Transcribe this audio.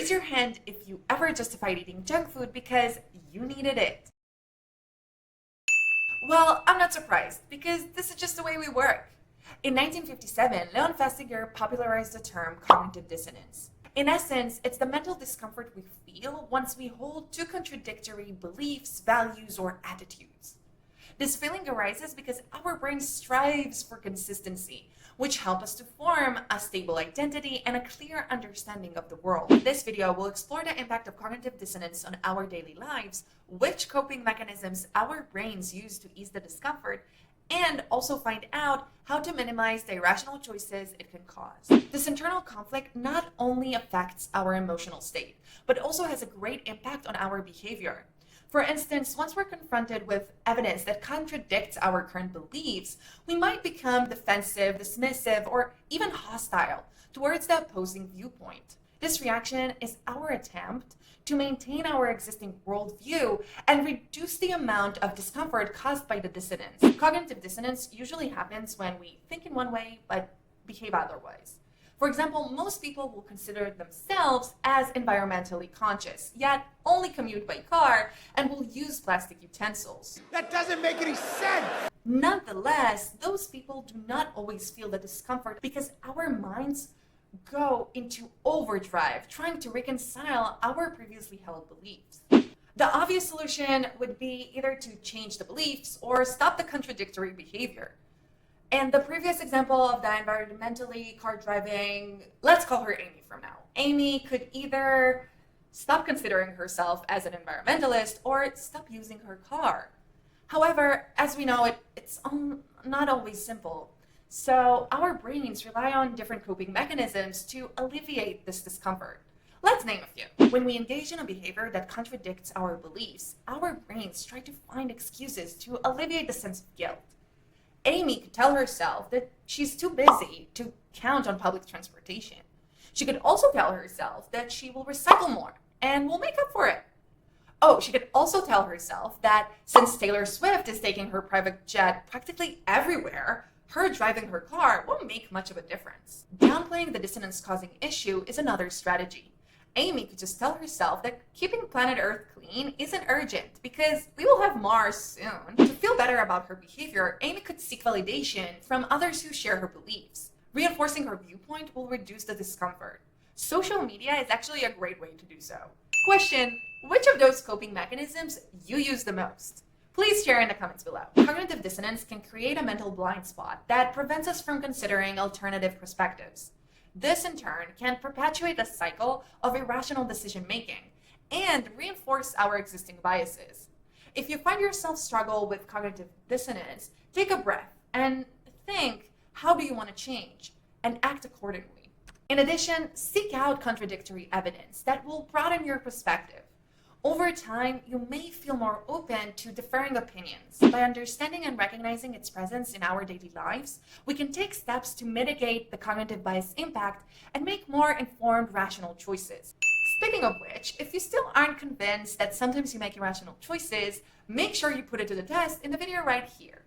Raise your hand if you ever justified eating junk food because you needed it. Well, I'm not surprised, because this is just the way we work. In 1957, Leon Festinger popularized the term cognitive dissonance. In essence, it's the mental discomfort we feel once we hold two contradictory beliefs, values, or attitudes. This feeling arises because our brain strives for consistency, which help us to form a stable identity and a clear understanding of the world. In this video, we'll explore the impact of cognitive dissonance on our daily lives, which coping mechanisms our brains use to ease the discomfort, and also find out how to minimize the irrational choices it can cause. This internal conflict not only affects our emotional state, but also has a great impact on our behavior. For instance, once we're confronted with evidence that contradicts our current beliefs, we might become defensive, dismissive, or even hostile towards the opposing viewpoint. This reaction is our attempt to maintain our existing worldview and reduce the amount of discomfort caused by the dissonance. Cognitive dissonance usually happens when we think in one way but behave otherwise. For example, most people will consider themselves as environmentally conscious, yet only commute by car and will use plastic utensils. That doesn't make any sense! Nonetheless, those people do not always feel the discomfort because our minds go into overdrive trying to reconcile our previously held beliefs. The obvious solution would be either to change the beliefs or stop the contradictory behavior. And the previous example of the environmentally car driving, let's call her Amy from now. Amy could either stop considering herself as an environmentalist or stop using her car. However, as we know, it's not always simple. So our brains rely on different coping mechanisms to alleviate this discomfort. Let's name a few. When we engage in a behavior that contradicts our beliefs, our brains try to find excuses to alleviate the sense of guilt. Amy could tell herself that she's too busy to count on public transportation. She could also tell herself that she will recycle more and will make up for it. Oh, she could also tell herself that since Taylor Swift is taking her private jet practically everywhere, her driving her car won't make much of a difference. Downplaying the dissonance-causing issue is another strategy. Amy could just tell herself that keeping planet Earth clean isn't urgent because we will have Mars soon. To feel better about her behavior, Amy could seek validation from others who share her beliefs. Reinforcing her viewpoint will reduce the discomfort. Social media is actually a great way to do so. Question: which of those coping mechanisms you use the most? Please share in the comments below. Cognitive dissonance can create a mental blind spot that prevents us from considering alternative perspectives. This, in turn, can perpetuate a cycle of irrational decision-making and reinforce our existing biases. If you find yourself struggle with cognitive dissonance, take a breath and think, how do you want to change? And act accordingly. In addition, seek out contradictory evidence that will broaden your perspective. Over time, you may feel more open to differing opinions. By understanding and recognizing its presence in our daily lives, we can take steps to mitigate the cognitive bias impact and make more informed, rational choices. Speaking of which, if you still aren't convinced that sometimes you make irrational choices, make sure you put it to the test in the video right here.